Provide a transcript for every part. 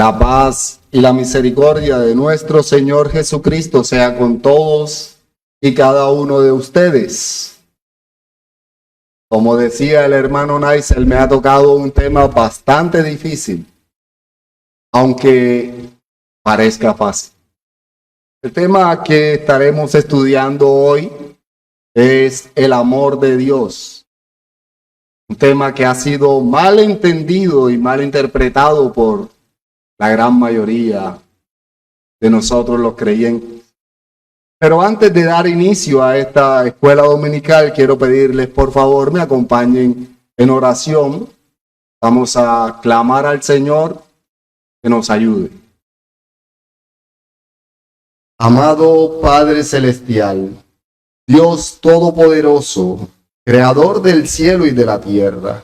La paz y la misericordia de nuestro Señor Jesucristo sea con todos y cada uno de ustedes. Como decía el hermano Naisel, me ha tocado un tema bastante difícil, aunque parezca fácil. El tema que estaremos estudiando hoy es el amor de Dios. Un tema que ha sido mal entendido y mal interpretado por la gran mayoría de nosotros los creyentes. Pero antes de dar inicio a esta escuela dominical, quiero pedirles por favor me acompañen en oración. Vamos a clamar al Señor que nos ayude. Amado Padre Celestial, Dios Todopoderoso, Creador del cielo y de la tierra,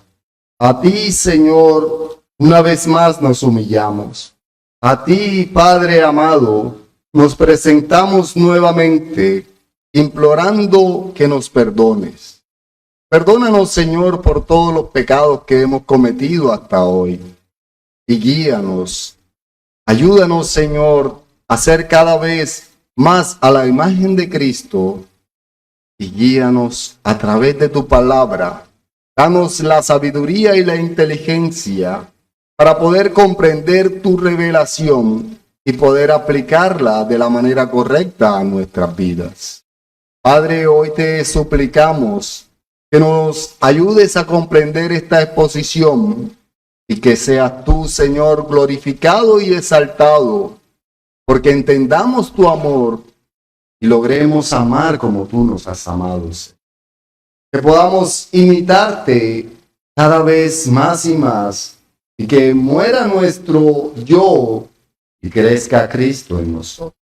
a ti, Señor, una vez más nos humillamos. A ti, Padre amado, nos presentamos nuevamente, implorando que nos perdones. Perdónanos, Señor, por todos los pecados que hemos cometido hasta hoy. Y guíanos. Ayúdanos, Señor, a ser cada vez más a la imagen de Cristo. Y guíanos a través de tu palabra. Danos la sabiduría y la inteligencia para poder comprender tu revelación y poder aplicarla de la manera correcta a nuestras vidas. Padre, hoy te suplicamos que nos ayudes a comprender esta exposición y que seas tú, Señor, glorificado y exaltado, porque entendamos tu amor y logremos amar como tú nos has amado. Que podamos imitarte cada vez más y más, y que muera nuestro yo y crezca Cristo en nosotros.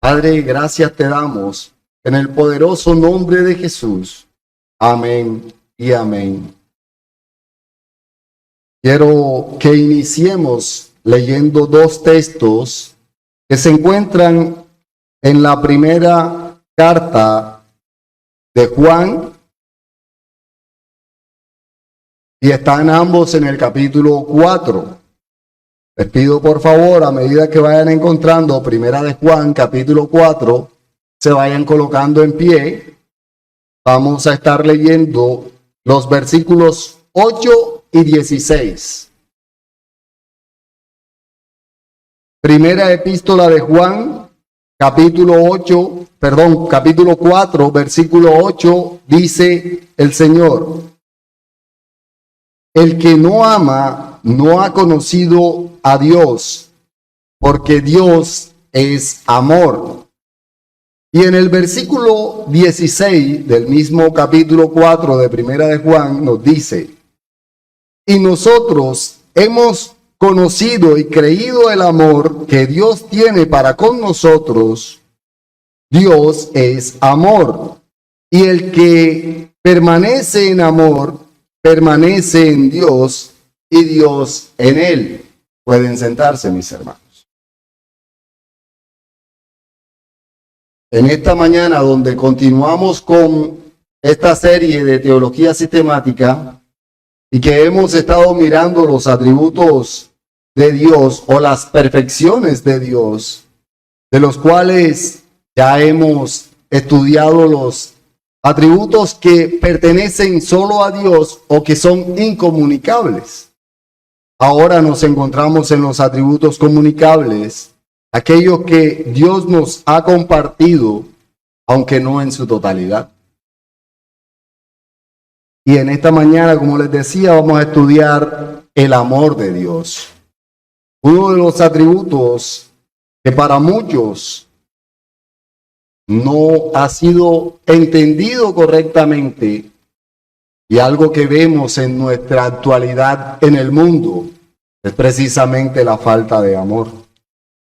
Padre, gracias te damos en el poderoso nombre de Jesús. Amén y amén. Quiero que iniciemos leyendo dos textos que se encuentran en la primera carta de Juan, y están ambos en el capítulo 4. Les pido por favor, a medida que vayan encontrando primera de Juan, capítulo 4, se vayan colocando en pie. Vamos a estar leyendo los versículos 8 y 16. Primera epístola de Juan, capítulo 4, versículo 8, dice el Señor: el que no ama no ha conocido a Dios, porque Dios es amor. Y en el versículo 16 del mismo capítulo 4 de Primera de Juan nos dice: y nosotros hemos conocido y creído el amor que Dios tiene para con nosotros. Dios es amor, y el que permanece en amor permanece en Dios y Dios en él. Pueden sentarse, mis hermanos. En esta mañana, donde continuamos con esta serie de teología sistemática y que hemos estado mirando los atributos de Dios o las perfecciones de Dios, de los cuales ya hemos estudiado los atributos que pertenecen solo a Dios o que son incomunicables. Ahora nos encontramos en los atributos comunicables, aquellos que Dios nos ha compartido, aunque no en su totalidad. Y en esta mañana, como les decía, vamos a estudiar el amor de Dios. Uno de los atributos que para muchos no ha sido entendido correctamente, y algo que vemos en nuestra actualidad en el mundo es precisamente la falta de amor.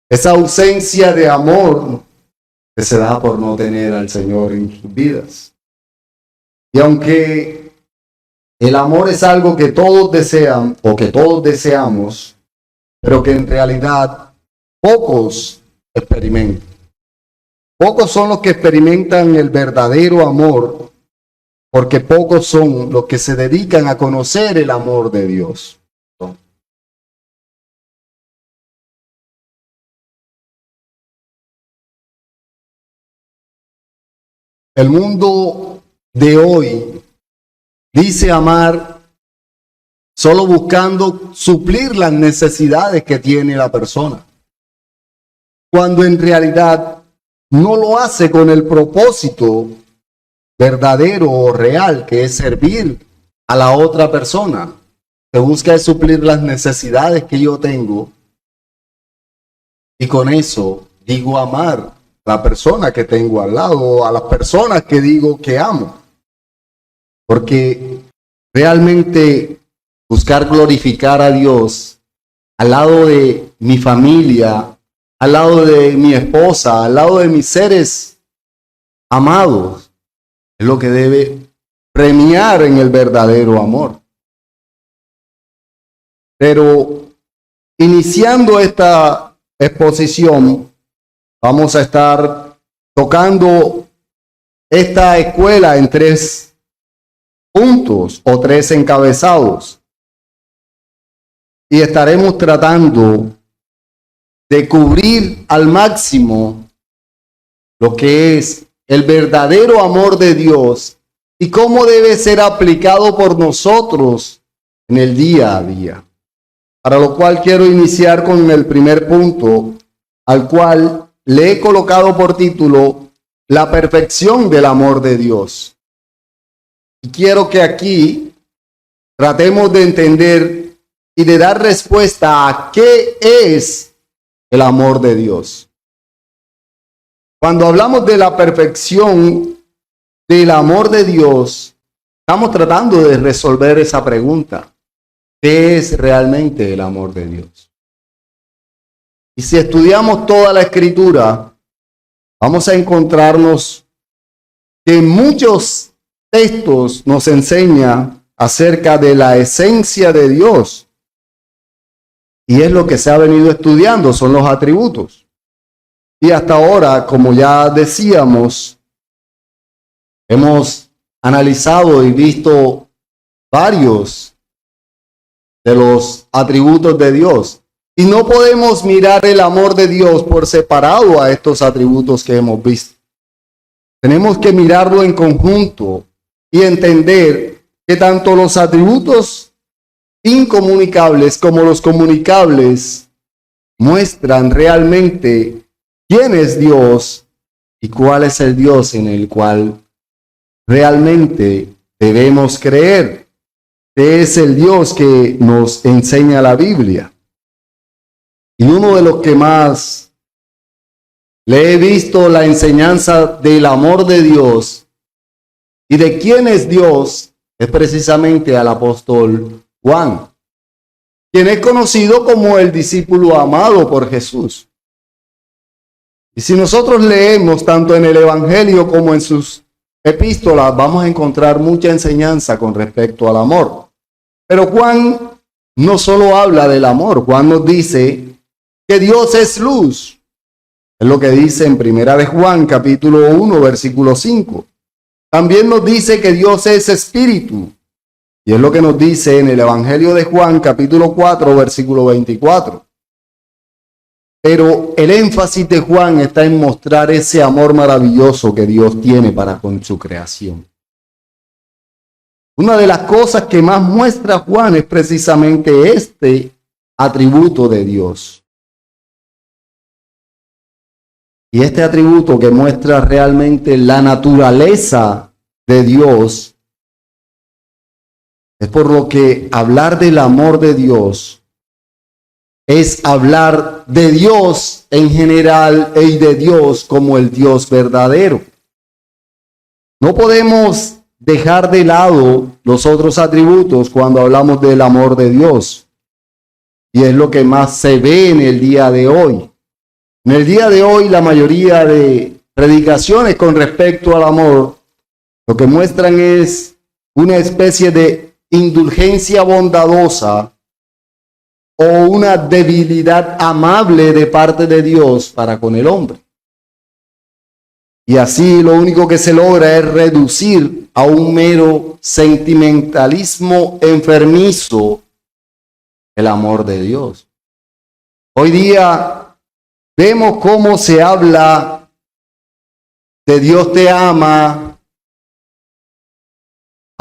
Esa ausencia de amor que se da por no tener al Señor en sus vidas. Y aunque el amor es algo que todos desean o que todos deseamos, pero que en realidad pocos experimentan. Pocos son los que experimentan el verdadero amor, porque pocos son los que se dedican a conocer el amor de Dios. El mundo de hoy dice amar solo buscando suplir las necesidades que tiene la persona, cuando en realidad no lo hace con el propósito verdadero o real, que es servir a la otra persona. Se busca es suplir las necesidades que yo tengo, y con eso digo amar a la persona que tengo al lado, a las personas que digo que amo. Porque realmente buscar glorificar a Dios al lado de mi familia, al lado de mi esposa, al lado de mis seres amados, es lo que debe premiar en el verdadero amor. Pero iniciando esta exposición, vamos a estar tocando esta escuela en 3 puntos o 3 encabezados. Y estaremos tratando de cubrir al máximo lo que es el verdadero amor de Dios y cómo debe ser aplicado por nosotros en el día a día. Para lo cual quiero iniciar con el primer punto, al cual le he colocado por título La perfección del amor de Dios. Y quiero que aquí tratemos de entender y de dar respuesta a qué es el amor de Dios. Cuando hablamos de la perfección del amor de Dios, estamos tratando de resolver esa pregunta. ¿Qué es realmente el amor de Dios? Y si estudiamos toda la Escritura, vamos a encontrarnos que muchos textos nos enseñan acerca de la esencia de Dios. Y es lo que se ha venido estudiando, son los atributos. Y hasta ahora, como ya decíamos, hemos analizado y visto varios de los atributos de Dios. Y no podemos mirar el amor de Dios por separado a estos atributos que hemos visto. Tenemos que mirarlo en conjunto y entender que tanto los atributos incomunicables como los comunicables muestran realmente quién es Dios y cuál es el Dios en el cual realmente debemos creer, que es el Dios que nos enseña la Biblia. Y uno de los que más le he visto la enseñanza del amor de Dios y de quién es Dios es precisamente al apóstol Juan, quien es conocido como el discípulo amado por Jesús. Y si nosotros leemos tanto en el Evangelio como en sus epístolas, vamos a encontrar mucha enseñanza con respecto al amor. Pero Juan no solo habla del amor, Juan nos dice que Dios es luz. Es lo que dice en 1 de Juan, capítulo 1, versículo 5. También nos dice que Dios es espíritu. Y es lo que nos dice en el Evangelio de Juan, capítulo 4, versículo 24. Pero el énfasis de Juan está en mostrar ese amor maravilloso que Dios tiene para con su creación. Una de las cosas que más muestra Juan es precisamente este atributo de Dios. Y este atributo que muestra realmente la naturaleza de Dios, es por lo que hablar del amor de Dios es hablar de Dios en general y de Dios como el Dios verdadero. No podemos dejar de lado los otros atributos cuando hablamos del amor de Dios. Y es lo que más se ve en el día de hoy. En el día de hoy, la mayoría de predicaciones con respecto al amor, lo que muestran es una especie de indulgencia bondadosa o una debilidad amable de parte de Dios para con el hombre. Y así lo único que se logra es reducir a un mero sentimentalismo enfermizo el amor de Dios. Hoy día vemos cómo se habla de Dios te ama,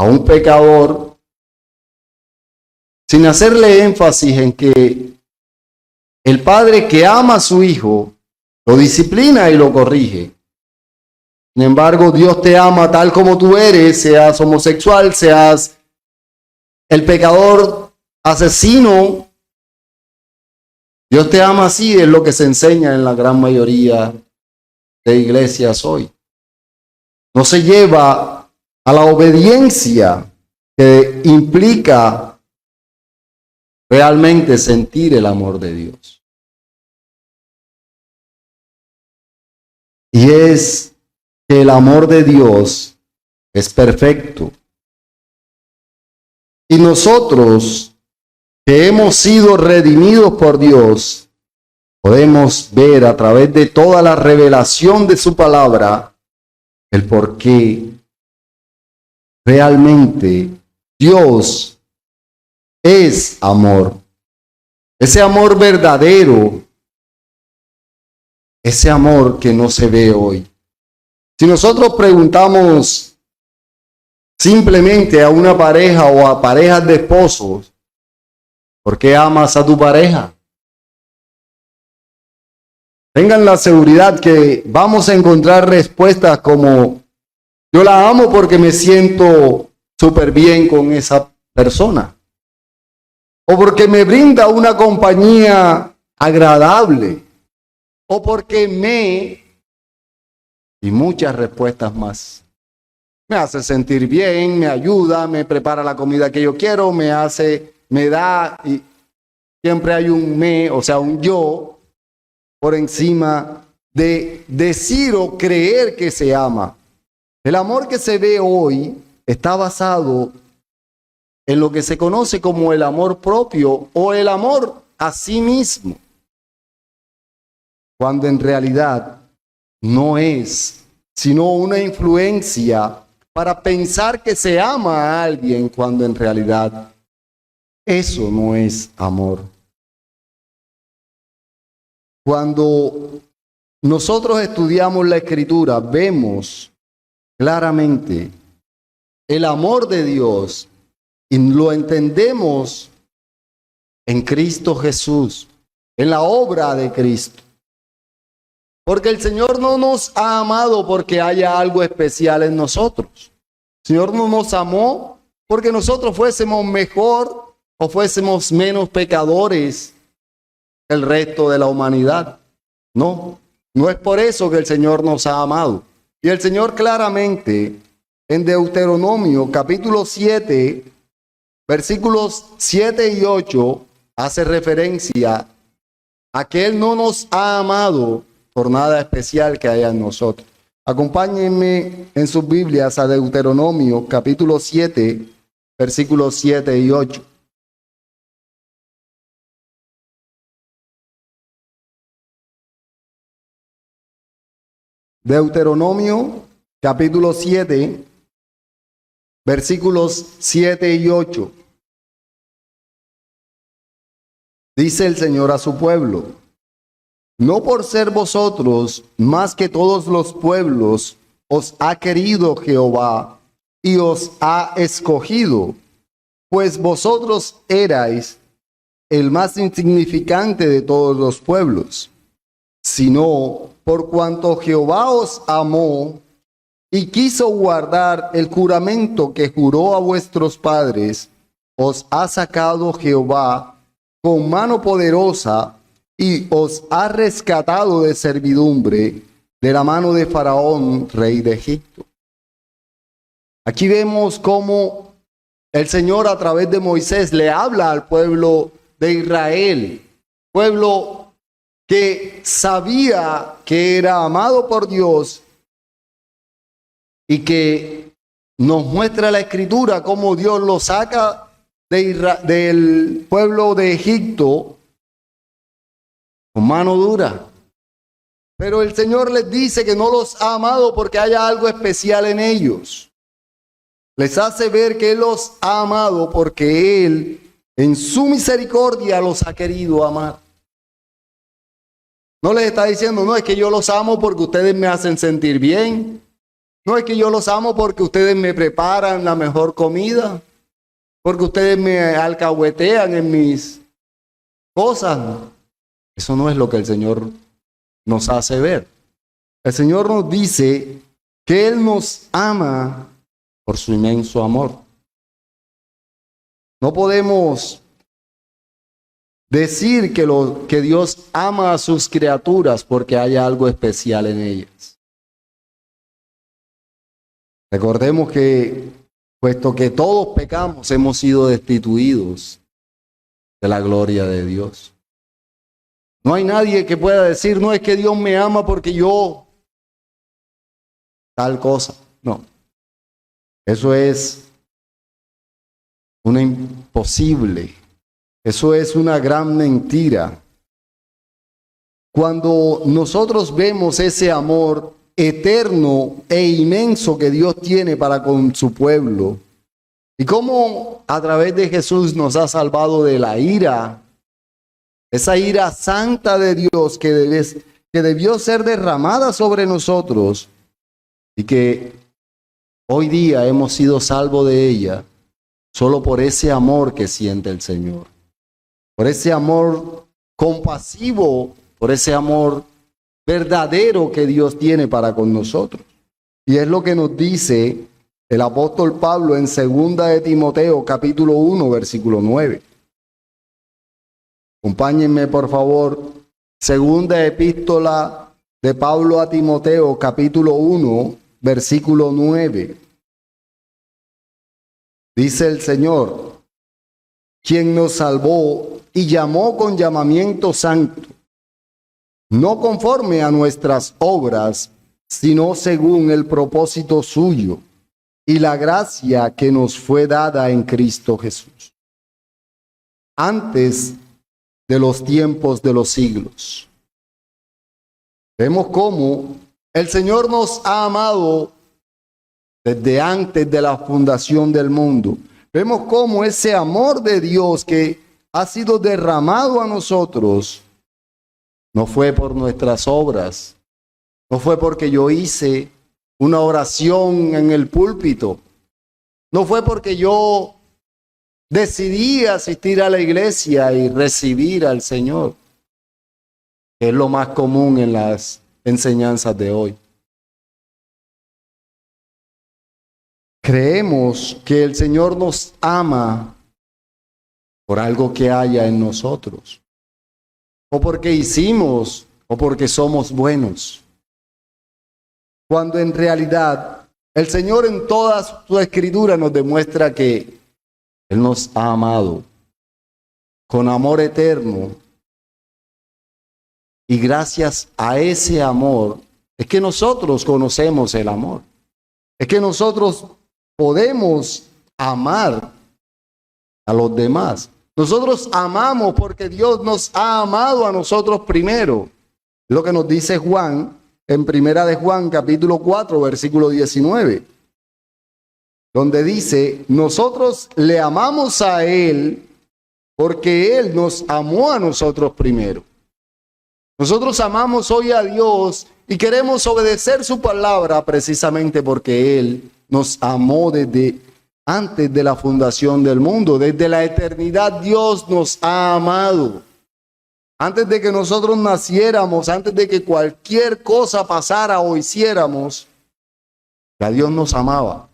a un pecador sin hacerle énfasis en que el padre que ama a su hijo lo disciplina y lo corrige. Sin embargo, Dios te ama tal como tú eres, seas homosexual, seas el pecador asesino. Dios te ama así, es lo que se enseña en la gran mayoría de iglesias hoy. No se lleva a la obediencia que implica realmente sentir el amor de Dios. Y es que el amor de Dios es perfecto. Y nosotros que hemos sido redimidos por Dios, podemos ver a través de toda la revelación de su palabra el por qué realmente Dios es amor. Ese amor verdadero, ese amor que no se ve hoy. Si nosotros preguntamos simplemente a una pareja o a parejas de esposos, ¿por qué amas a tu pareja? Tengan la seguridad que vamos a encontrar respuestas como: yo la amo porque me siento súper bien con esa persona. O porque me brinda una compañía agradable. O porque y muchas respuestas más. Me hace sentir bien, me ayuda, me prepara la comida que yo quiero, me da, y siempre hay un o sea, un yo, por encima de decir o creer que se ama. El amor que se ve hoy está basado en lo que se conoce como el amor propio o el amor a sí mismo, cuando en realidad no es sino una influencia para pensar que se ama a alguien, cuando en realidad eso no es amor. Cuando nosotros estudiamos la Escritura, vemos claramente el amor de Dios y lo entendemos en Cristo Jesús, en la obra de Cristo. Porque el Señor no nos ha amado porque haya algo especial en nosotros. El Señor no nos amó porque nosotros fuésemos mejor o fuésemos menos pecadores que el resto de la humanidad. No, no es por eso que el Señor nos ha amado. Y el Señor claramente en Deuteronomio capítulo 7, versículos 7 y 8, hace referencia a que Él no nos ha amado por nada especial que haya en nosotros. Acompáñenme en sus Biblias a Deuteronomio capítulo 7, versículos 7 y 8. Deuteronomio capítulo 7, versículos 7 y 8. Dice el Señor a su pueblo: no por ser vosotros más que todos los pueblos os ha querido Jehová y os ha escogido, pues vosotros erais el más insignificante de todos los pueblos, sino por cuanto Jehová os amó y quiso guardar el juramento que juró a vuestros padres, os ha sacado Jehová con mano poderosa y os ha rescatado de servidumbre de la mano de Faraón, rey de Egipto. Aquí vemos cómo el Señor a través de Moisés le habla al pueblo de Israel, pueblo que sabía que era amado por Dios y que nos muestra la Escritura cómo Dios lo saca del pueblo de Egipto con mano dura. Pero el Señor les dice que no los ha amado porque haya algo especial en ellos. Les hace ver que Él los ha amado porque Él, en su misericordia, los ha querido amar. No les está diciendo: no, es que yo los amo porque ustedes me hacen sentir bien. No es que yo los amo porque ustedes me preparan la mejor comida, porque ustedes me alcahuetean en mis cosas. Eso no es lo que el Señor nos hace ver. El Señor nos dice que Él nos ama por su inmenso amor. No podemos decir que Dios ama a sus criaturas porque hay algo especial en ellas. Recordemos que, puesto que todos pecamos, hemos sido destituidos de la gloria de Dios. No hay nadie que pueda decir, no es que Dios me ama porque yo tal cosa. No. Eso es una imposible. Eso es una gran mentira. Cuando nosotros vemos ese amor eterno e inmenso que Dios tiene para con su pueblo, y cómo a través de Jesús nos ha salvado de la ira, esa ira santa de Dios que debió ser derramada sobre nosotros y que hoy día hemos sido salvos de ella solo por ese amor que siente el Señor, por ese amor compasivo, por ese amor verdadero que Dios tiene para con nosotros. Y es lo que nos dice el apóstol Pablo en 2 de Timoteo, capítulo 1, versículo 9. Acompáñenme, por favor. Segunda epístola de Pablo a Timoteo, capítulo 1, versículo 9. Dice el Señor, quien nos salvó y llamó con llamamiento santo, no conforme a nuestras obras, sino según el propósito suyo y la gracia que nos fue dada en Cristo Jesús, antes de los tiempos de los siglos. Vemos cómo el Señor nos ha amado desde antes de la fundación del mundo. Vemos cómo ese amor de Dios que ha sido derramado a nosotros no fue por nuestras obras, no fue porque yo hice una oración en el púlpito, no fue porque yo decidí asistir a la iglesia y recibir al Señor, que es lo más común en las enseñanzas de hoy. Creemos que el Señor nos ama por algo que haya en nosotros, o porque hicimos, o porque somos buenos. Cuando en realidad el Señor en toda su escritura nos demuestra que Él nos ha amado con amor eterno. Y gracias a ese amor es que nosotros conocemos el amor. Es que nosotros podemos amar a los demás. Nosotros amamos porque Dios nos ha amado a nosotros primero. Es lo que nos dice Juan en Primera de Juan, capítulo 4, versículo 19. Donde dice, nosotros le amamos a Él porque Él nos amó a nosotros primero. Nosotros amamos hoy a Dios y queremos obedecer su palabra precisamente porque Él nos amó desde antes de la fundación del mundo. Desde la eternidad Dios nos ha amado. Antes de que nosotros naciéramos, antes de que cualquier cosa pasara o hiciéramos, ya Dios nos amaba.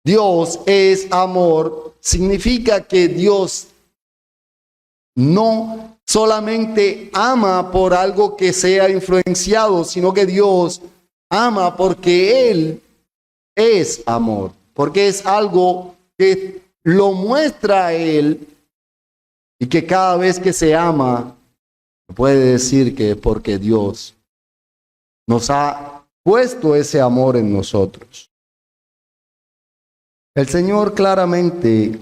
Dios es amor, significa que Dios no solamente ama por algo que sea influenciado, sino que Dios ama porque Él es amor, porque es algo que lo muestra a Él y que cada vez que se ama, puede decir que es porque Dios nos ha puesto ese amor en nosotros. El Señor claramente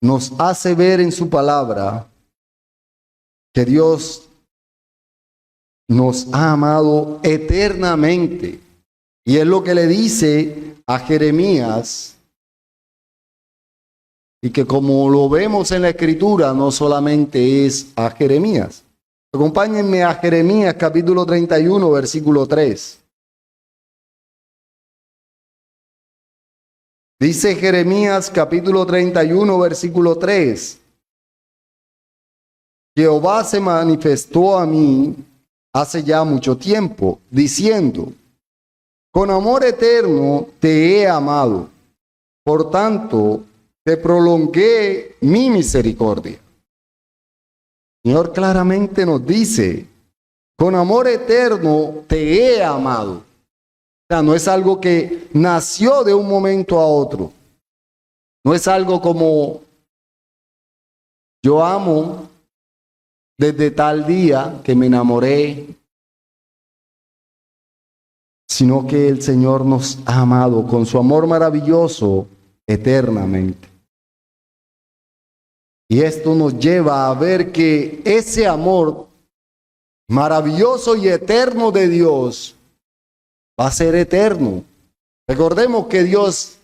nos hace ver en su palabra que Dios nos ha amado eternamente. Y es lo que le dice a Jeremías, y que como lo vemos en la Escritura, no solamente es a Jeremías. Acompáñenme a Jeremías capítulo 31, versículo 3. Dice Jeremías capítulo 31, versículo 3. Jehová se manifestó a mí hace ya mucho tiempo, diciendo: con amor eterno te he amado, por tanto te prolongué mi misericordia. El Señor claramente nos dice: con amor eterno te he amado. O sea, no es algo que nació de un momento a otro. No es algo como yo amo desde tal día que me enamoré, sino que el Señor nos ha amado con su amor maravilloso eternamente. Y esto nos lleva a ver que ese amor maravilloso y eterno de Dios va a ser eterno. Recordemos que Dios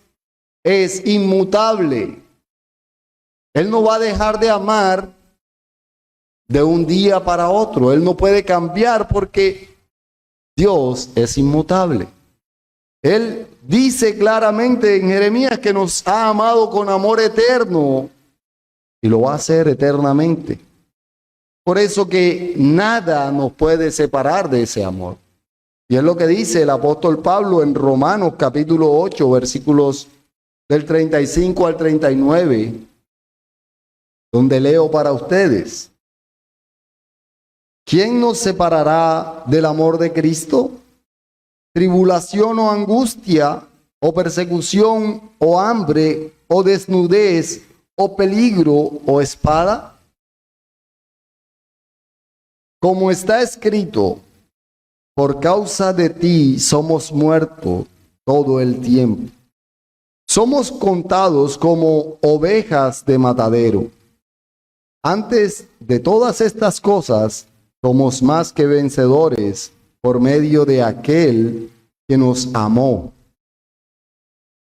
es inmutable. Él no va a dejar de amar de un día para otro. Él no puede cambiar porque Dios es inmutable. Él dice claramente en Jeremías que nos ha amado con amor eterno y lo va a hacer eternamente. Por eso que nada nos puede separar de ese amor. Y es lo que dice el apóstol Pablo en Romanos capítulo 8, versículos del 35 al 39, donde leo para ustedes: ¿quién nos separará del amor de Cristo? ¿Tribulación o angustia, o persecución, o hambre, o desnudez, o peligro, o espada? Como está escrito: por causa de ti somos muertos todo el tiempo. Somos contados como ovejas de matadero. Antes de todas estas cosas, somos más que vencedores por medio de aquel que nos amó.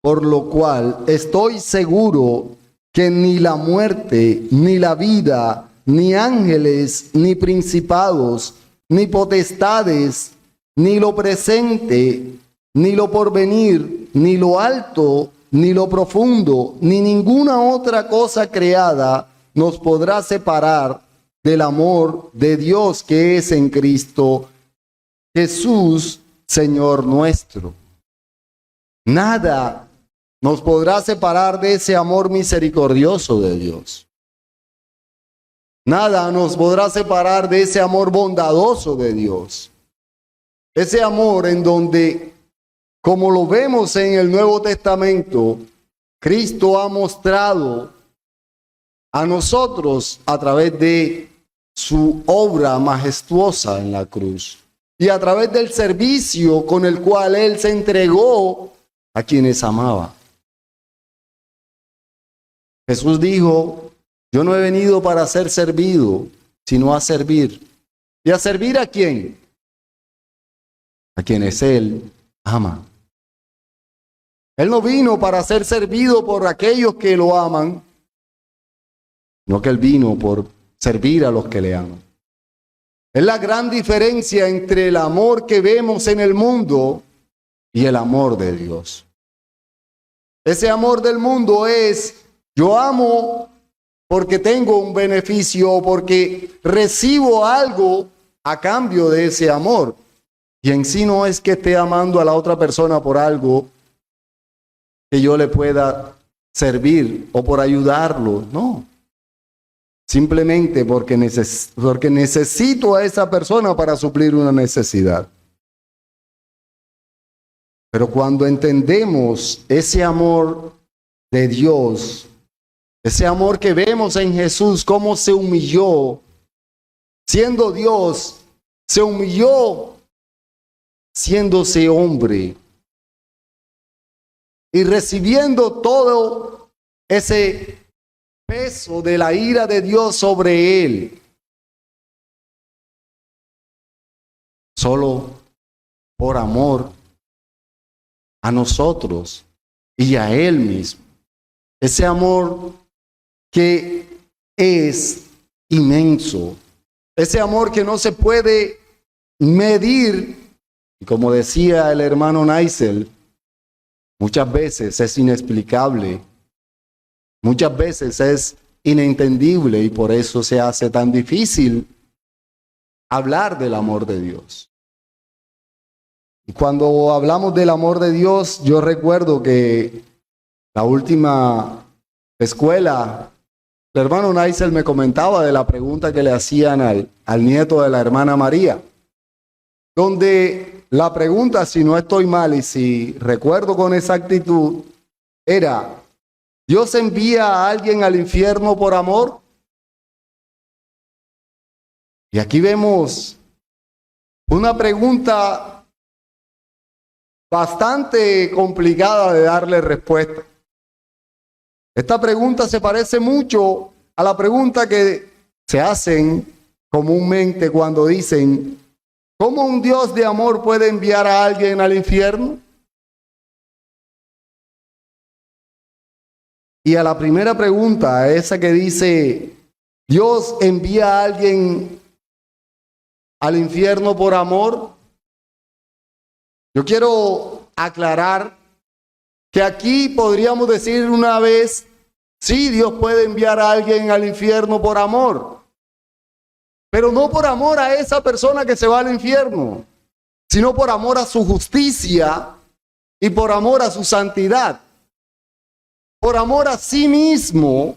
Por lo cual estoy seguro que ni la muerte, ni la vida, ni ángeles, ni principados, ni potestades, ni lo presente, ni lo porvenir, ni lo alto, ni lo profundo, ni ninguna otra cosa creada nos podrá separar del amor de Dios que es en Cristo Jesús, Señor nuestro. Nada nos podrá separar de ese amor misericordioso de Dios. Nada nos podrá separar de ese amor bondadoso de Dios. Ese amor en donde, como lo vemos en el Nuevo Testamento, Cristo ha mostrado a nosotros a través de su obra majestuosa en la cruz y a través del servicio con el cual Él se entregó a quienes amaba. Jesús dijo: yo no he venido para ser servido, sino a servir. ¿Y a servir a quién? A quienes Él ama. Él no vino para ser servido por aquellos que lo aman, sino que Él vino por servir a los que le aman. Es la gran diferencia entre el amor que vemos en el mundo y el amor de Dios. Ese amor del mundo es: yo amo porque tengo un beneficio, porque recibo algo a cambio de ese amor. Y en sí no es que esté amando a la otra persona por algo que yo le pueda servir o por ayudarlo, no. Simplemente porque necesito a esa persona para suplir una necesidad. Pero cuando entendemos ese amor de Dios, ese amor que vemos en Jesús, cómo se humilló, siendo Dios, se humilló siéndose hombre y recibiendo todo ese peso de la ira de Dios sobre él, solo por amor a nosotros y a él mismo. Ese amor que es inmenso, ese amor que no se puede medir. Y como decía el hermano Naisel, muchas veces es inexplicable, muchas veces es inentendible y por eso se hace tan difícil hablar del amor de Dios. Y cuando hablamos del amor de Dios, yo recuerdo que la última escuela, el hermano Naisel me comentaba de la pregunta que le hacían al nieto de la hermana María, donde la pregunta, si no estoy mal y si recuerdo con exactitud, era: ¿Dios envía a alguien al infierno por amor? Y aquí vemos una pregunta bastante complicada de darle respuesta. Esta pregunta se parece mucho a la pregunta que se hacen comúnmente cuando dicen: ¿cómo un Dios de amor puede enviar a alguien al infierno? Y a la primera pregunta, esa que dice: ¿Dios envía a alguien al infierno por amor? Yo quiero aclarar que aquí podríamos decir una vez: sí, Dios puede enviar a alguien al infierno por amor, pero no por amor a esa persona que se va al infierno, sino por amor a su justicia y por amor a su santidad. Por amor a sí mismo.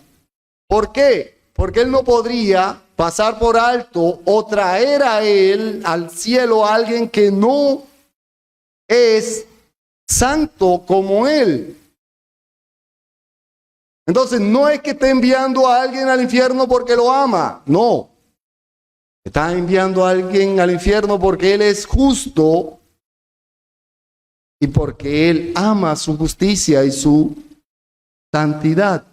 ¿Por qué? Porque Él no podría pasar por alto o traer a Él al cielo a alguien que no es santo como Él. Entonces no es que esté enviando a alguien al infierno porque lo ama, no. Está enviando a alguien al infierno porque Él es justo y porque Él ama su justicia y su santidad.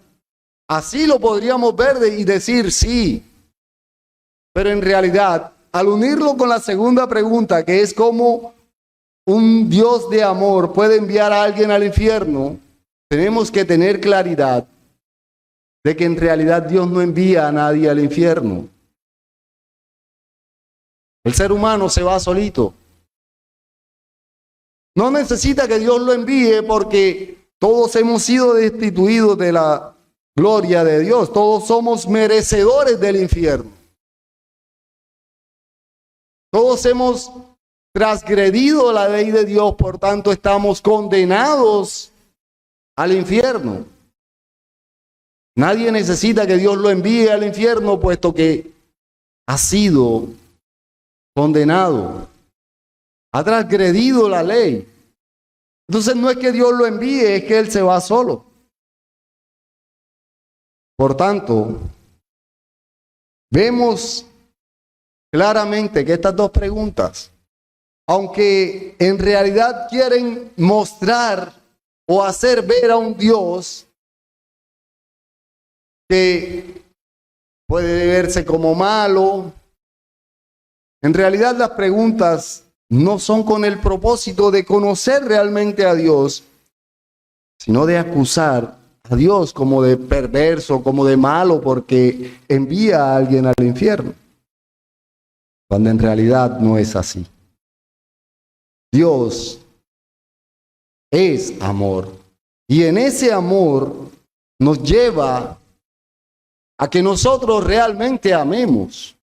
Así lo podríamos ver y decir sí. Pero en realidad, al unirlo con la segunda pregunta, que es cómo un Dios de amor puede enviar a alguien al infierno, tenemos que tener claridad de que en realidad Dios no envía a nadie al infierno. El ser humano se va solito. No necesita que Dios lo envíe porque todos hemos sido destituidos de la gloria de Dios. Todos somos merecedores del infierno. Todos hemos transgredido la ley de Dios, por tanto estamos condenados al infierno. Nadie necesita que Dios lo envíe al infierno, puesto que ha sido condenado. Ha transgredido la ley. Entonces no es que Dios lo envíe, es que Él se va solo. Por tanto, vemos claramente que estas dos preguntas, aunque en realidad quieren mostrar o hacer ver a un Dios que puede verse como malo, en realidad las preguntas no son con el propósito de conocer realmente a Dios, sino de acusar a Dios como de perverso, como de malo, porque envía a alguien al infierno, cuando en realidad no es así. Dios es amor, y en ese amor nos lleva a que nosotros realmente amemos.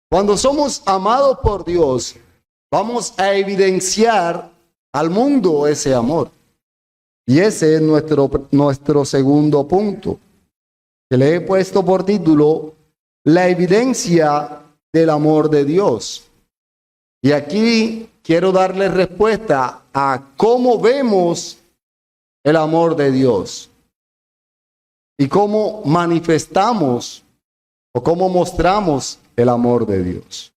Cuando somos amados por Dios, vamos a evidenciar al mundo ese amor. Y ese es nuestro segundo punto, que le he puesto por título: la evidencia del amor de Dios. Y aquí quiero darle respuesta a cómo vemos el amor de Dios y cómo manifestamos o cómo mostramos el amor de Dios.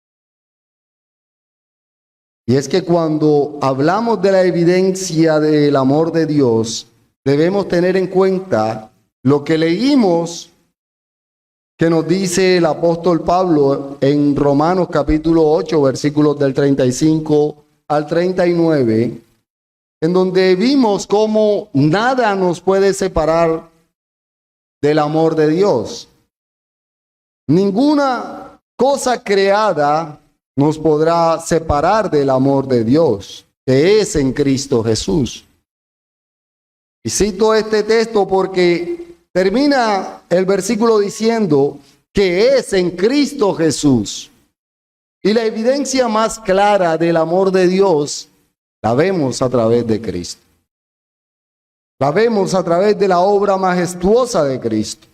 Y es que cuando hablamos de la evidencia del amor de Dios, debemos tener en cuenta lo que leímos que nos dice el apóstol Pablo en Romanos capítulo 8, versículos del 35 al 39, en donde vimos cómo nada nos puede separar del amor de Dios. Ninguna cosa creada nos podrá separar del amor de Dios. que es en Cristo Jesús. Y cito este texto porque termina el versículo diciendo que es en Cristo Jesús. Y la evidencia más clara del amor de Dios la vemos a través de Cristo. La vemos a través de la obra majestuosa de Cristo.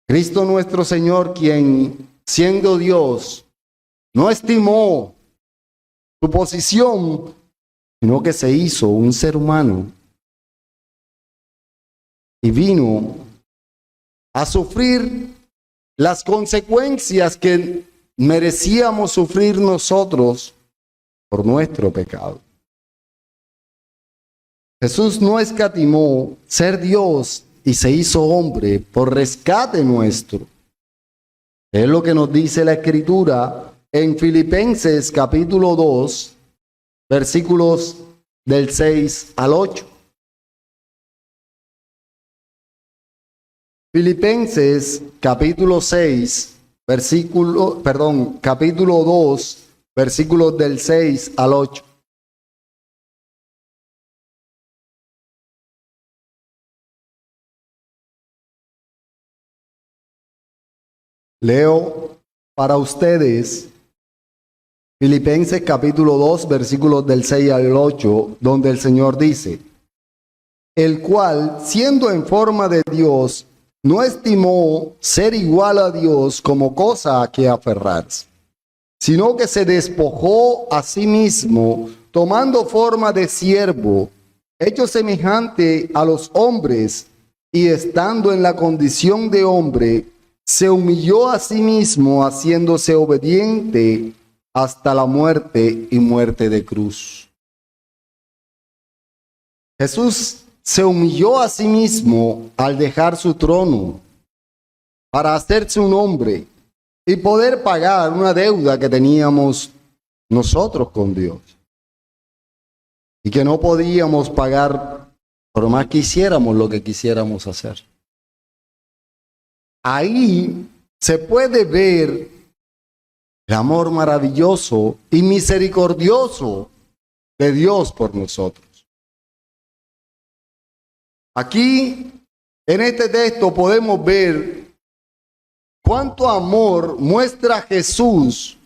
Cristo nuestro Señor, quien siendo Dios, no estimó su posición, sino que se hizo un ser humano y vino a sufrir las consecuencias que merecíamos sufrir nosotros por nuestro pecado. Jesús no escatimó ser Dios y se hizo hombre por rescate nuestro. Es lo que nos dice la Escritura en Filipenses capítulo 2, versículos del 6 al 8. Filipenses capítulo 6, capítulo 2, versículos del 6 al 8. Leo para ustedes Filipenses capítulo 2, versículos del 6 al 8, donde el Señor dice: el cual, siendo en forma de Dios, no estimó ser igual a Dios como cosa a que aferrarse, sino que se despojó a sí mismo, tomando forma de siervo, hecho semejante a los hombres, y estando en la condición de hombre, se humilló a sí mismo, haciéndose obediente hasta la muerte y muerte de cruz. Jesús se humilló a sí mismo al dejar su trono para hacerse un hombre y poder pagar una deuda que teníamos nosotros con Dios y que no podíamos pagar por más que hiciéramos lo que quisiéramos hacer. Ahí se puede ver el amor maravilloso y misericordioso de Dios por nosotros. Aquí, en este texto, podemos ver cuánto amor muestra Jesús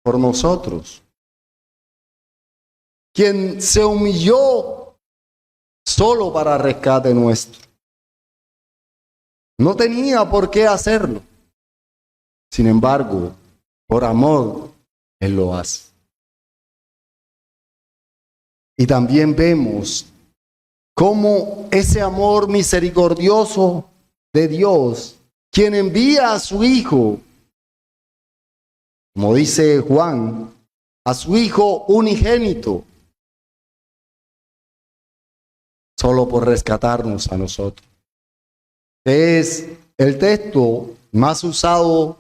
por nosotros, quien se humilló solo para rescate nuestro. No tenía por qué hacerlo. Sin embargo, por amor, Él lo hace. Y también vemos cómo ese amor misericordioso de Dios, quien envía a su Hijo, como dice Juan, a su Hijo unigénito, solo por rescatarnos a nosotros. Es el texto más usado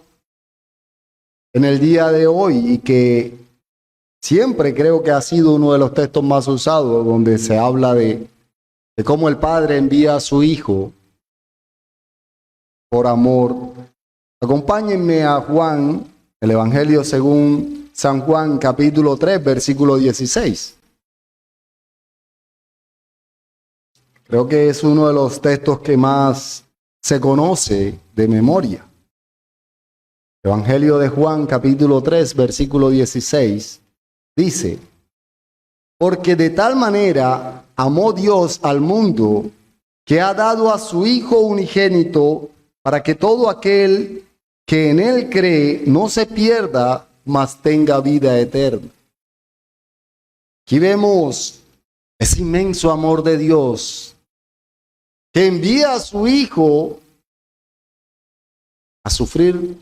en el día de hoy y que siempre creo que ha sido uno de los textos más usados, donde se habla de cómo el Padre envía a su Hijo por amor. Acompáñenme a Juan, el Evangelio según San Juan, capítulo 3, versículo 16. Creo que es uno de los textos que más se conoce de memoria. Evangelio de Juan, capítulo 3, versículo 16, dice: porque de tal manera amó Dios al mundo, que ha dado a su Hijo unigénito, para que todo aquel que en Él cree no se pierda, mas tenga vida eterna. Aquí vemos ese inmenso amor de Dios, que envía a su Hijo a sufrir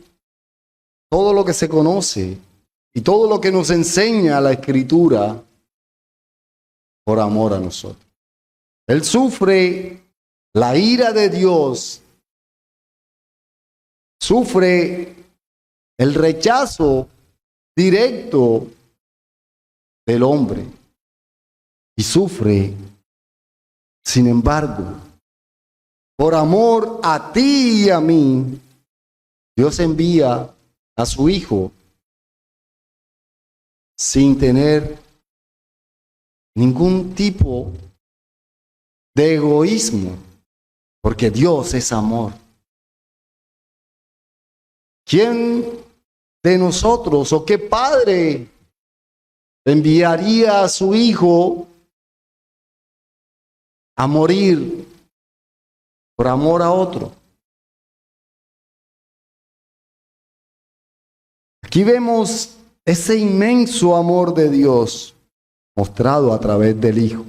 todo lo que se conoce y todo lo que nos enseña la Escritura por amor a nosotros. Él sufre la ira de Dios, sufre el rechazo directo del hombre y sufre, sin embargo, por amor a ti y a mí, Dios envía a su Hijo sin tener ningún tipo de egoísmo, porque Dios es amor. ¿Quién de nosotros o qué padre enviaría a su hijo a morir por amor a otro? Aquí vemos ese inmenso amor de Dios mostrado a través del Hijo.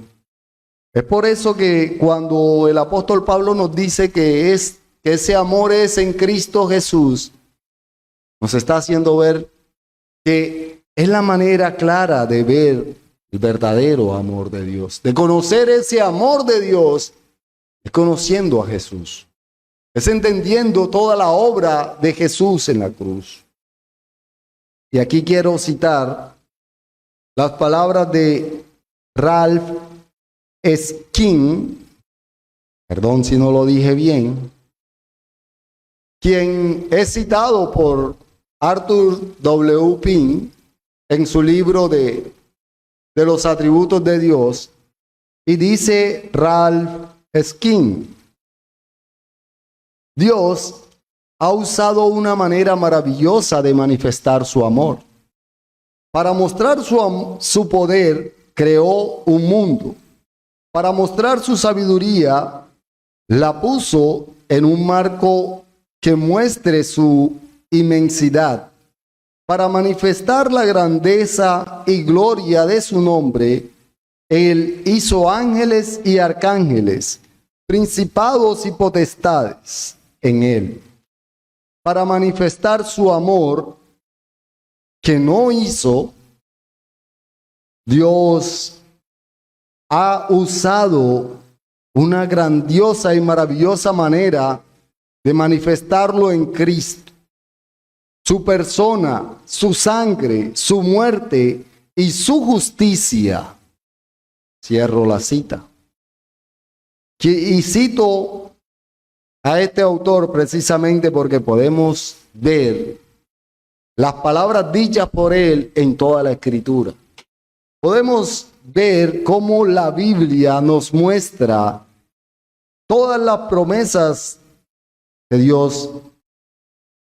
Es por eso que cuando el apóstol Pablo nos dice que ese amor es en Cristo Jesús, nos está haciendo ver que es la manera clara de ver el verdadero amor de Dios. De conocer ese amor de Dios es conociendo a Jesús. Es entendiendo toda la obra de Jesús en la cruz. Y aquí quiero citar las palabras de Ralph Skin, perdón si no lo dije bien, quien es citado por Arthur W. Pink en su libro de los atributos de Dios, y dice Ralph Skin: Dios ha usado una manera maravillosa de manifestar su amor. Para mostrar su poder, creó un mundo. Para mostrar su sabiduría, la puso en un marco que muestre su inmensidad. Para manifestar la grandeza y gloria de su nombre, Él hizo ángeles y arcángeles, principados y potestades en Él. Para manifestar su amor que no hizo, Dios ha usado una grandiosa y maravillosa manera de manifestarlo en Cristo. Su persona, su sangre, su muerte y su justicia. Cierro la cita. Y cito a este autor precisamente porque podemos ver las palabras dichas por él en toda la Escritura. Podemos ver cómo la Biblia nos muestra todas las promesas que Dios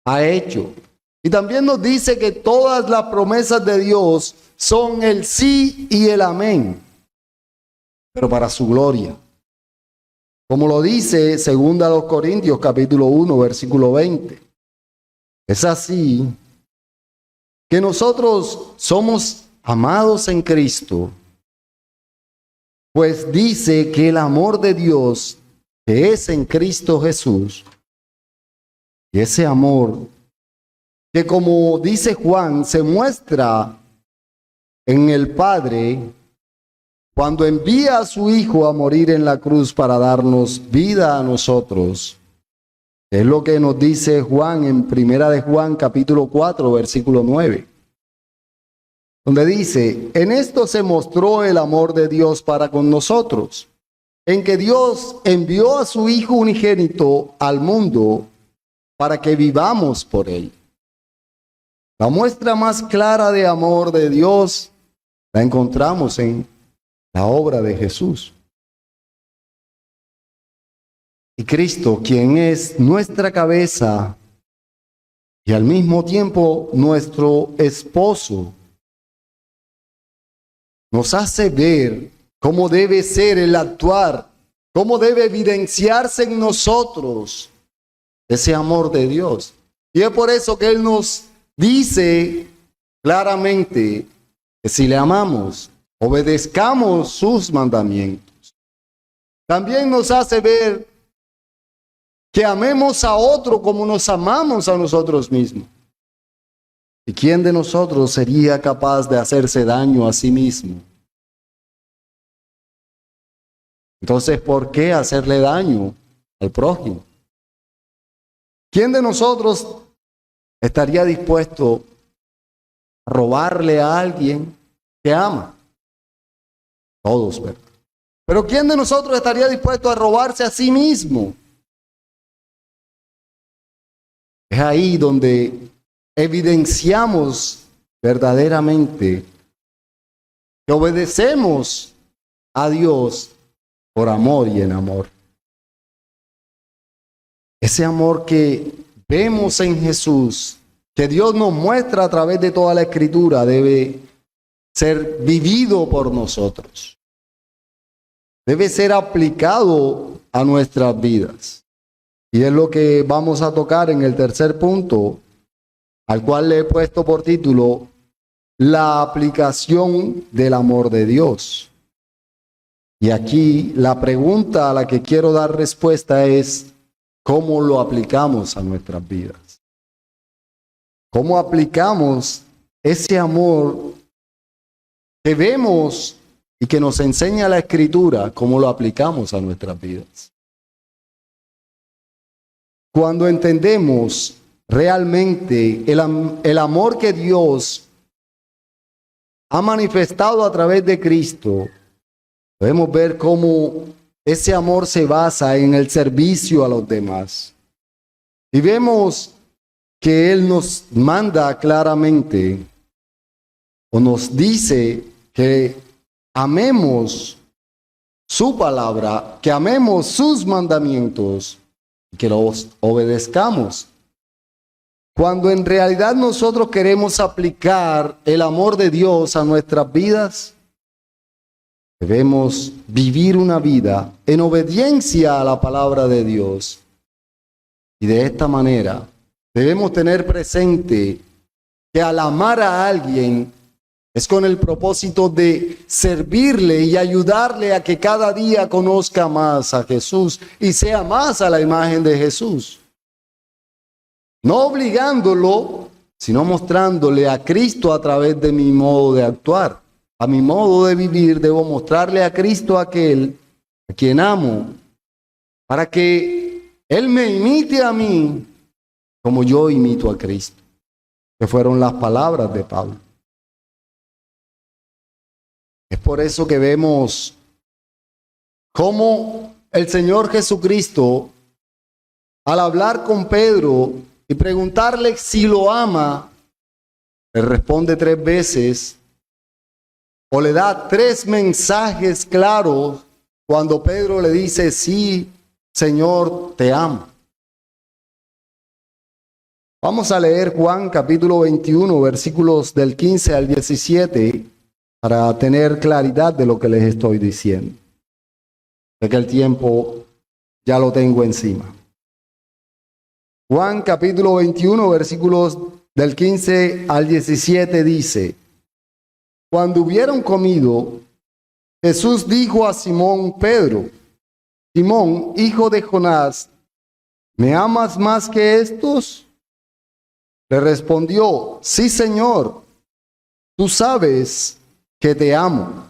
ha hecho. Y también nos dice que todas las promesas de Dios son el sí y el amén, pero para su gloria. Como lo dice 2 Corintios capítulo 1, versículo 20. Es así que nosotros somos amados en Cristo, pues dice que el amor de Dios que es en Cristo Jesús, y ese amor que, como dice Juan, se muestra en el Padre cuando envía a su Hijo a morir en la cruz para darnos vida a nosotros. Es lo que nos dice Juan en 1 Juan capítulo 4, versículo 9. Donde dice: en esto se mostró el amor de Dios para con nosotros, en que Dios envió a su Hijo unigénito al mundo para que vivamos por él. La muestra más clara de amor de Dios la encontramos en la obra de Jesús. Y Cristo, quien es nuestra cabeza y al mismo tiempo nuestro esposo, nos hace ver cómo debe ser el actuar, cómo debe evidenciarse en nosotros ese amor de Dios. Y es por eso que Él nos dice claramente que si le amamos, obedezcamos sus mandamientos. También nos hace ver que amemos a otro como nos amamos a nosotros mismos. ¿Y quién de nosotros sería capaz de hacerse daño a sí mismo? Entonces, ¿por qué hacerle daño al prójimo? ¿Quién de nosotros estaría dispuesto a robarle a alguien que ama? Todos, ¿verdad? Pero ¿quién de nosotros estaría dispuesto a robarse a sí mismo? Es ahí donde evidenciamos verdaderamente que obedecemos a Dios por amor y en amor. Ese amor que vemos en Jesús, que Dios nos muestra a través de toda la Escritura, debe ser vivido por nosotros. Debe ser aplicado a nuestras vidas. Y es lo que vamos a tocar en el tercer punto, al cual le he puesto por título, la aplicación del amor de Dios. Y aquí la pregunta a la que quiero dar respuesta es, ¿cómo lo aplicamos a nuestras vidas? ¿Cómo aplicamos ese amor que vemos y que nos enseña la Escritura? ¿Cómo lo aplicamos a nuestras vidas? Cuando entendemos realmente el amor que Dios ha manifestado a través de Cristo, podemos ver cómo ese amor se basa en el servicio a los demás. Y vemos que Él nos manda claramente o nos dice que amemos su palabra, que amemos sus mandamientos y que los obedezcamos. Cuando en realidad nosotros queremos aplicar el amor de Dios a nuestras vidas, debemos vivir una vida en obediencia a la palabra de Dios. Y de esta manera debemos tener presente que al amar a alguien es con el propósito de servirle y ayudarle a que cada día conozca más a Jesús y sea más a la imagen de Jesús. No obligándolo, sino mostrándole a Cristo a través de mi modo de actuar. A mi modo de vivir debo mostrarle a Cristo aquel a quien amo, para que Él me imite a mí como yo imito a Cristo, que fueron las palabras de Pablo. Es por eso que vemos cómo el Señor Jesucristo, al hablar con Pedro y preguntarle si lo ama, le responde 3 veces o le da 3 mensajes claros cuando Pedro le dice, sí, Señor, te amo. Vamos a leer Juan capítulo 21, versículos del 15 al 17, para tener claridad de lo que les estoy diciendo. De que el tiempo ya lo tengo encima. Juan capítulo 21, versículos del 15 al 17 dice, cuando hubieron comido, Jesús dijo a Simón Pedro, Simón, hijo de Jonás, ¿me amas más que estos? Le respondió, sí, Señor, tú sabes que te amo.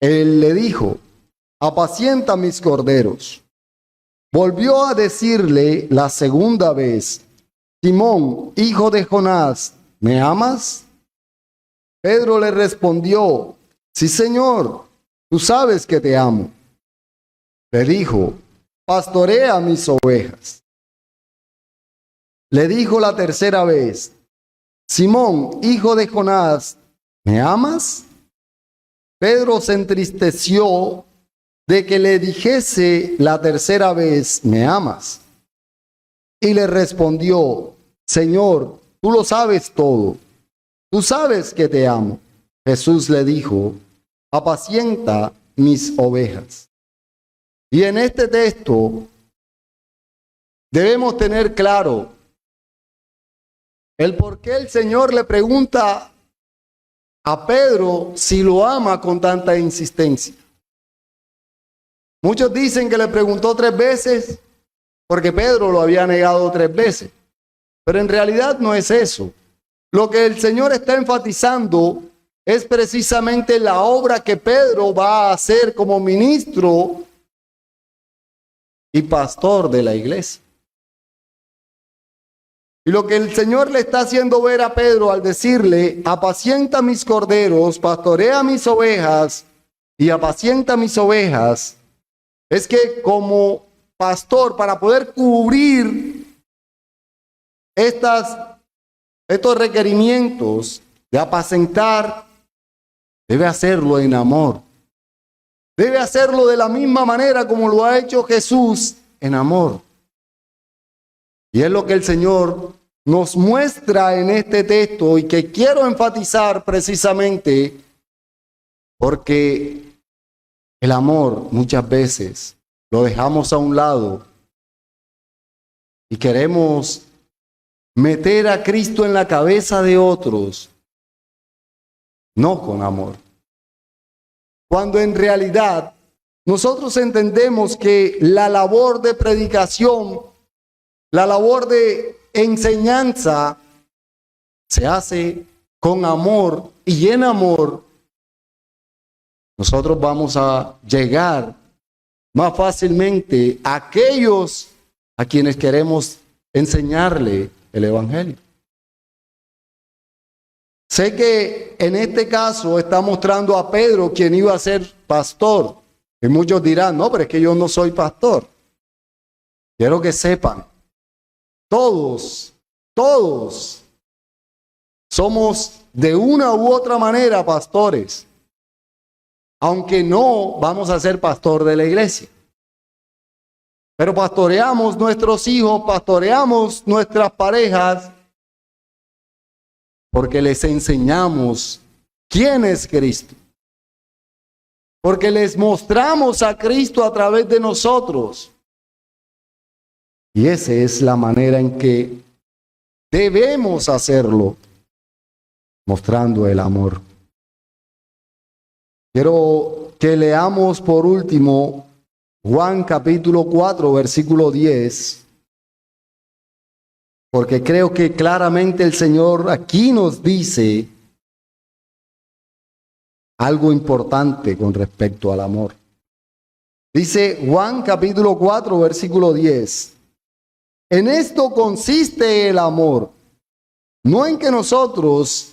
Él le dijo, apacienta mis corderos. Volvió a decirle la segunda vez, Simón, hijo de Jonás, ¿me amas? Pedro le respondió, sí, Señor, tú sabes que te amo. Le dijo, pastorea mis ovejas. Le dijo la tercera vez, Simón, hijo de Jonás, ¿me amas? Pedro se entristeció de que le dijese la tercera vez, ¿me amas? Y le respondió, Señor, tú lo sabes todo. Tú sabes que te amo. Jesús le dijo, apacienta mis ovejas. Y en este texto debemos tener claro el por qué el Señor le pregunta a Pedro si lo ama con tanta insistencia. Muchos dicen que le preguntó 3 veces porque Pedro lo había negado 3 veces. Pero en realidad no es eso. Lo que el Señor está enfatizando es precisamente la obra que Pedro va a hacer como ministro y pastor de la iglesia. Y lo que el Señor le está haciendo ver a Pedro al decirle, apacienta mis corderos, pastorea mis ovejas y apacienta mis ovejas, es que como pastor, para poder cubrir estos requerimientos de apacentar debe hacerlo en amor. Debe hacerlo de la misma manera como lo ha hecho Jesús, en amor. Y es lo que el Señor nos muestra en este texto y que quiero enfatizar precisamente porque el amor muchas veces lo dejamos a un lado y queremos meter a Cristo en la cabeza de otros, no con amor. Cuando en realidad nosotros entendemos que la labor de predicación, la labor de enseñanza se hace con amor y en amor, nosotros vamos a llegar más fácilmente a aquellos a quienes queremos enseñarle el Evangelio. Sé que en este caso está mostrando a Pedro quien iba a ser pastor. Y muchos dirán, no, pero es que yo no soy pastor. Quiero que sepan, todos somos de una u otra manera pastores, aunque no vamos a ser pastor de la iglesia. Pero pastoreamos nuestros hijos, pastoreamos nuestras parejas, porque les enseñamos quién es Cristo. Porque les mostramos a Cristo a través de nosotros. Y esa es la manera en que debemos hacerlo, mostrando el amor. Quiero que leamos por último Juan capítulo 4, versículo 10. Porque creo que claramente el Señor aquí nos dice algo importante con respecto al amor. Dice Juan capítulo 4, versículo 10. En esto consiste el amor, no en que nosotros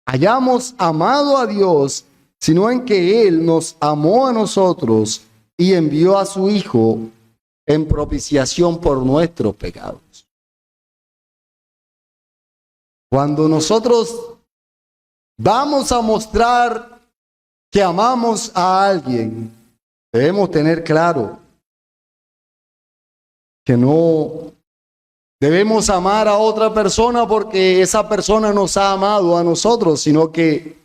hayamos amado a Dios, sino en que Él nos amó a nosotros y envió a su Hijo en propiciación por nuestros pecados. Cuando nosotros vamos a mostrar que amamos a alguien, debemos tener claro que no debemos amar a otra persona porque esa persona nos ha amado a nosotros, sino que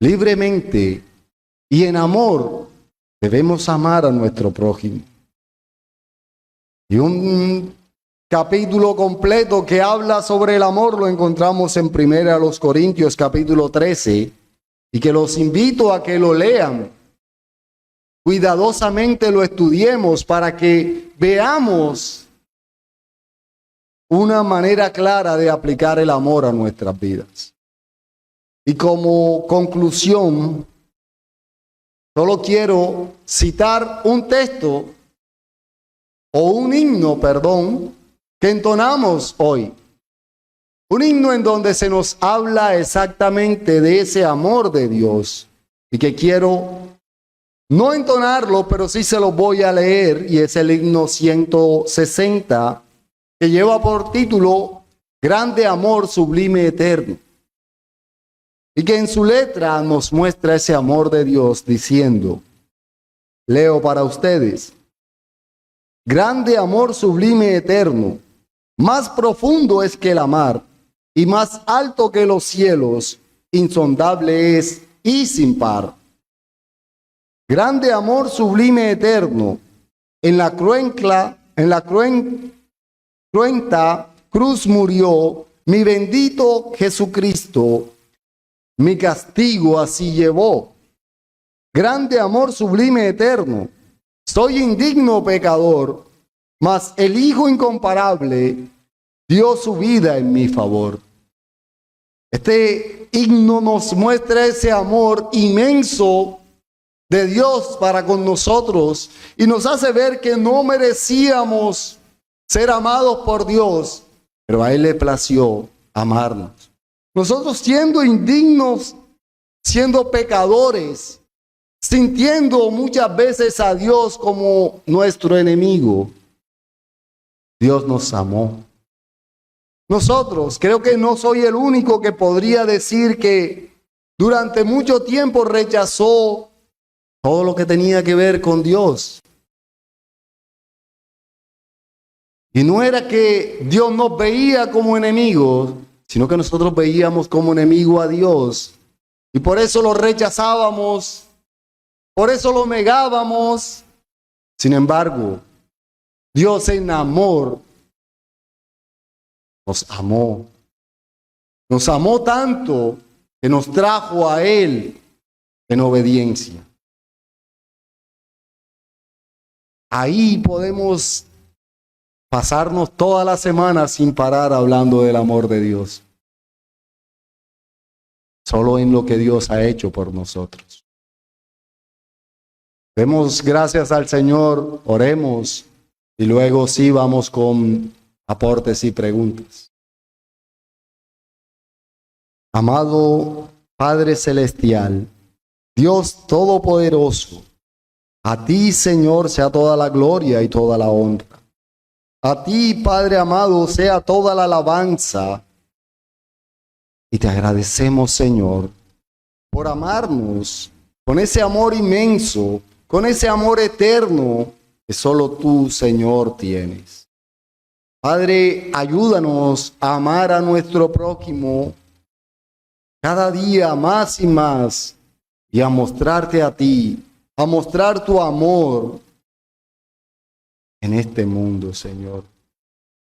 libremente y en amor debemos amar a nuestro prójimo. Y un capítulo completo que habla sobre el amor lo encontramos en 1 Corintios capítulo 13 y que los invito a que lo lean. Cuidadosamente lo estudiemos para que veamos una manera clara de aplicar el amor a nuestras vidas. Y como conclusión, solo quiero citar un texto o un himno, que entonamos hoy. Un himno en donde se nos habla exactamente de ese amor de Dios y que quiero no entonarlo, pero sí se lo voy a leer, y es el himno 160 que lleva por título Grande amor sublime eterno, y que en su letra nos muestra ese amor de Dios diciendo, leo para ustedes: grande amor sublime eterno, más profundo es que el mar, y más alto que los cielos, insondable es y sin par. Grande amor sublime eterno, en la cruenta cruz murió mi bendito Jesucristo, mi castigo así llevó. Grande amor sublime eterno, soy indigno pecador, mas el Hijo incomparable dio su vida en mi favor. Este himno nos muestra ese amor inmenso de Dios para con nosotros y nos hace ver que no merecíamos ser amados por Dios, pero a Él le plació amarnos. Nosotros siendo indignos, siendo pecadores, sintiendo muchas veces a Dios como nuestro enemigo, Dios nos amó. Nosotros, creo que no soy el único que podría decir que Durante mucho tiempo rechazó todo lo que tenía que ver con Dios. Y no era que Dios nos veía como enemigos, sino que nosotros veíamos como enemigo a Dios. Y por eso lo rechazábamos, por eso lo negábamos. Sin embargo, Dios en amor nos amó. Nos amó tanto que nos trajo a Él en obediencia. Ahí podemos pasarnos toda la semana sin parar hablando del amor de Dios. Solo en lo que Dios ha hecho por nosotros. Demos gracias al Señor, oremos y luego sí vamos con aportes y preguntas. Amado Padre Celestial, Dios Todopoderoso, a ti, Señor, sea toda la gloria y toda la honra. A ti, Padre amado, sea toda la alabanza. Y te agradecemos, Señor, por amarnos con ese amor inmenso, con ese amor eterno que solo tú, Señor, tienes. Padre, ayúdanos a amar a nuestro prójimo cada día más y más y a mostrarte a ti, a mostrar tu amor en este mundo, Señor.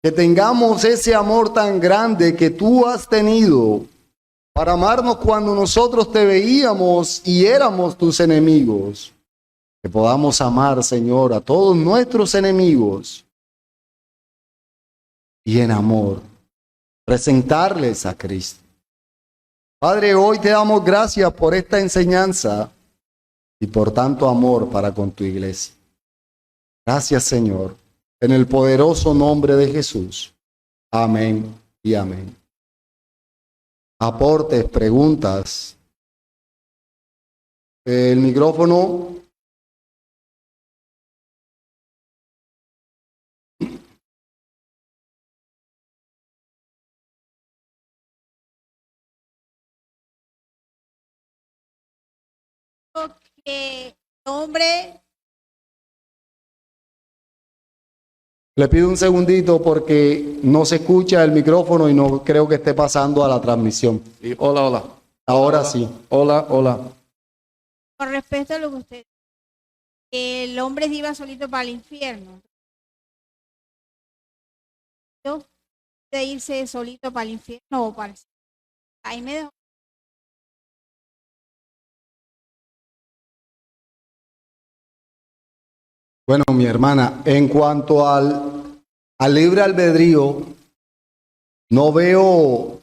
Que tengamos ese amor tan grande que tú has tenido para amarnos cuando nosotros te veíamos y éramos tus enemigos. Que podamos amar, Señor, a todos nuestros enemigos y en amor presentarles a Cristo. Padre, hoy te damos gracias por esta enseñanza y por tanto amor para con tu iglesia. Gracias, Señor, en el poderoso nombre de Jesús. Amén y amén. Aportes, preguntas. El micrófono. Que el hombre Le pido un segundito porque no se escucha el micrófono y no creo que esté pasando a la transmisión. Sí, hola, hola. Ahora Hola, sí. Hola, hola. con respecto a lo que usted, que el hombre iba solito para el infierno. Yo de irse solito para el infierno o para el cielo. Ahí me dejó. Bueno, mi hermana, en cuanto al libre albedrío, no veo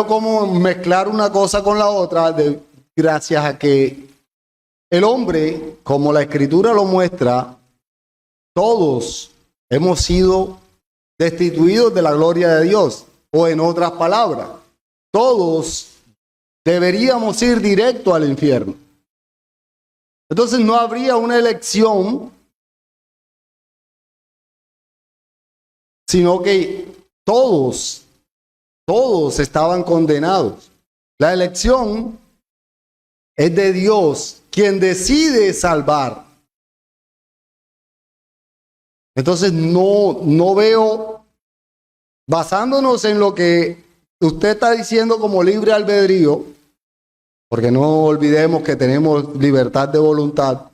cómo mezclar una cosa con la otra, gracias a que el hombre, como la Escritura lo muestra, todos hemos sido destituidos de la gloria de Dios. O en otras palabras, todos deberíamos ir directo al infierno. Entonces no habría una elección, sino que todos estaban condenados. La elección es de Dios, quien decide salvar. Entonces no veo, basándonos en lo que usted está diciendo como libre albedrío, porque no olvidemos que tenemos libertad de voluntad,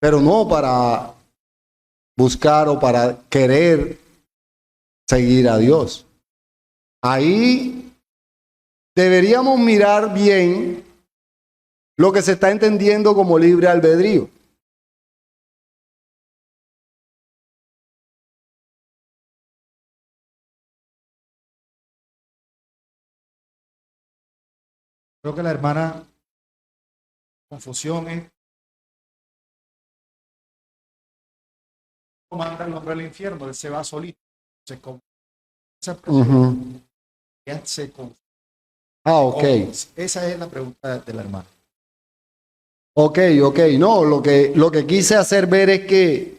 pero no para buscar o para querer seguir a Dios. Ahí deberíamos mirar bien lo que se está entendiendo como libre albedrío. Creo que la hermana confusión es cómo manda el hombre al infierno, él se va solito. Se con- esa Ujú. ya se con- Ok. Esa es la pregunta de la hermana. Ok. No, lo que quise hacer ver es que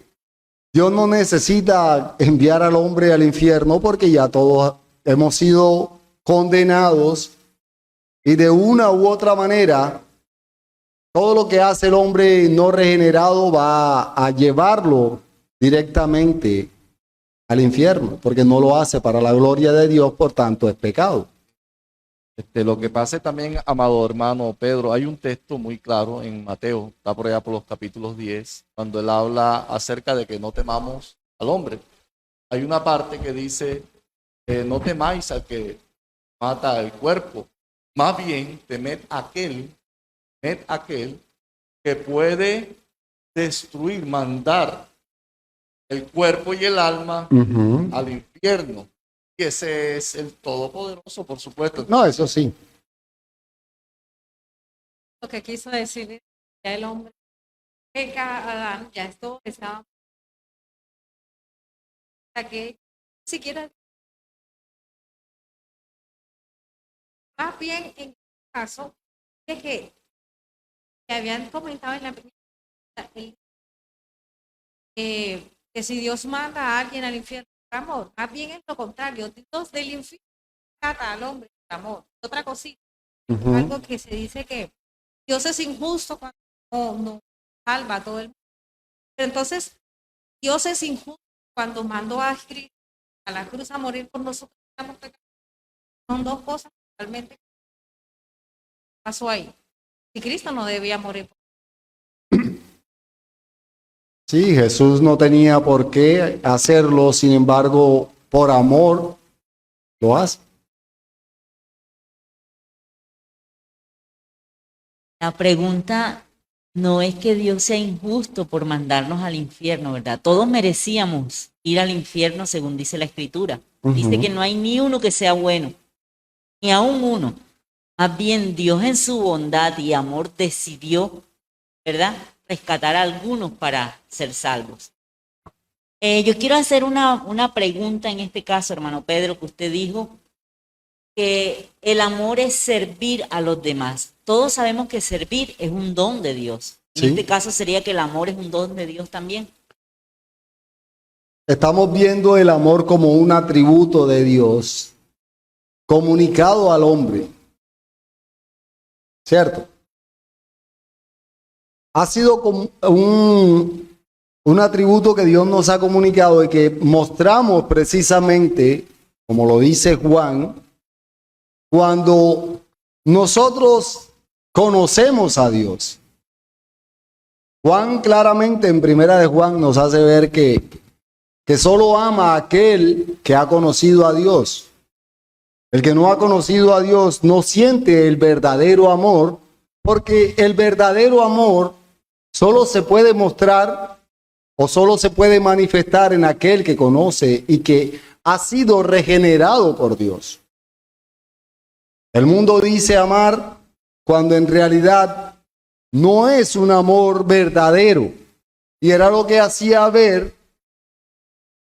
Dios no necesita enviar al hombre al infierno porque ya todos hemos sido condenados Y de una u otra manera, todo lo que hace el hombre no regenerado va a llevarlo directamente al infierno, porque no lo hace para la gloria de Dios, por tanto es pecado. Lo que pasa es también, amado hermano Pedro, hay un texto muy claro en Mateo, está por allá por los capítulos 10, cuando él habla acerca de que no temamos al hombre. Hay una parte que dice, no temáis al que mata el cuerpo, más bien temed aquel que puede destruir, mandar el cuerpo y el alma al infierno. Y ese es el Todopoderoso, por supuesto. No, eso sí. Lo que quiso decir es que ya el hombre peca a Adán, ya esto estaba hasta que ni siquiera más bien en el caso de que habían comentado en la primera que si Dios manda a alguien al infierno por amor, más bien es lo contrario, Dios del infierno mata al hombre por amor. Otra cosita, algo que se dice que Dios es injusto cuando no salva a todo el mundo. Pero entonces, Dios es injusto cuando mandó a Cristo a la cruz a morir por nosotros. Son dos cosas totalmente que pasó ahí. Y Cristo no debía morir. Sí, Jesús no tenía por qué hacerlo, sin embargo, por amor lo hace. La pregunta no es que Dios sea injusto por mandarnos al infierno, ¿verdad? Todos merecíamos ir al infierno según dice la Escritura. Dice que no hay ni uno que sea bueno, ni aún uno. Más bien Dios en su bondad y amor decidió, ¿verdad?, rescatar a algunos para ser salvos. Yo quiero hacer una pregunta en este caso, hermano Pedro, que usted dijo que el amor es servir a los demás. Todos sabemos que servir es un don de Dios. En este caso sería que el amor es un don de Dios también. Estamos viendo el amor como un atributo de Dios comunicado al hombre. ¿Cierto? Ha sido como un atributo que Dios nos ha comunicado y que mostramos precisamente, como lo dice Juan, cuando nosotros conocemos a Dios. Juan claramente en Primera de Juan nos hace ver que solo ama a aquel que ha conocido a Dios. El que no ha conocido a Dios no siente el verdadero amor, porque el verdadero amor solo se puede mostrar o solo se puede manifestar en aquel que conoce y que ha sido regenerado por Dios. El mundo dice amar cuando en realidad no es un amor verdadero. Y era lo que hacía ver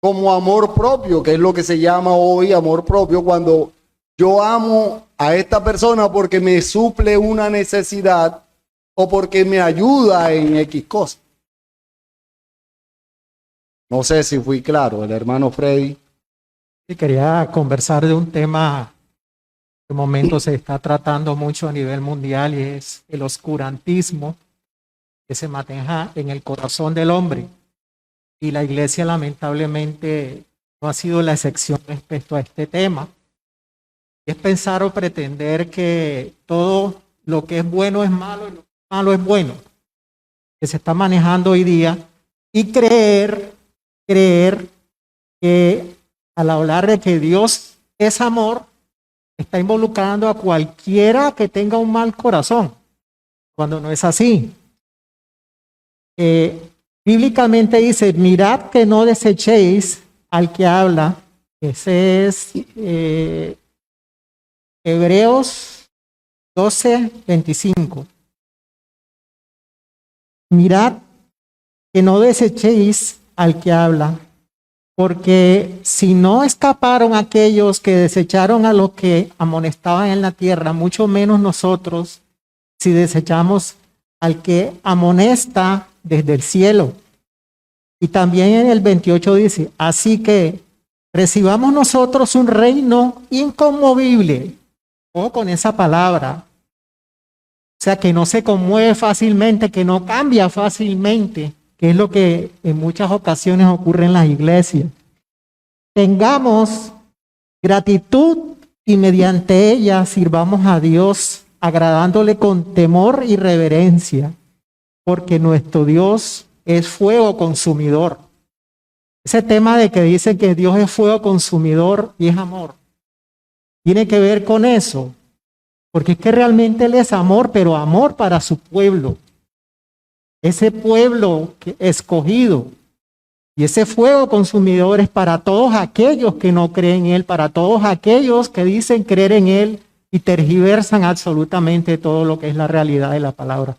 como amor propio, que es lo que se llama hoy amor propio, cuando yo amo a esta persona porque me suple una necesidad o porque me ayuda en X cosa. No sé si fui claro, el hermano Freddy. Y quería conversar de un tema que en momento se está tratando mucho a nivel mundial y es el oscurantismo que se maneja en el corazón del hombre. Y la iglesia lamentablemente no ha sido la excepción respecto a este tema. Es pensar o pretender que todo lo que es bueno es malo y lo que es malo es bueno, que se está manejando hoy día, y creer que al hablar de que Dios es amor, está involucrando a cualquiera que tenga un mal corazón, cuando no es así. Bíblicamente dice, mirad que no desechéis al que habla. Ese es Hebreos 12:25. Mirad que no desechéis al que habla, porque si no escaparon aquellos que desecharon a los que amonestaban en la tierra, mucho menos nosotros si desechamos al que amonesta desde el cielo. Y también en el 28 dice, así que recibamos nosotros un reino inconmovible, ojo con esa palabra. O sea, que no se conmueve fácilmente, que no cambia fácilmente, que es lo que en muchas ocasiones ocurre en las iglesias. Tengamos gratitud y mediante ella sirvamos a Dios, agradándole con temor y reverencia, porque nuestro Dios es fuego consumidor. Ese tema de que dice que Dios es fuego consumidor y es amor, tiene que ver con eso, porque es que realmente Él es amor, pero amor para su pueblo. Ese pueblo escogido. Y ese fuego consumidor es para todos aquellos que no creen en Él, para todos aquellos que dicen creer en Él y tergiversan absolutamente todo lo que es la realidad de la palabra.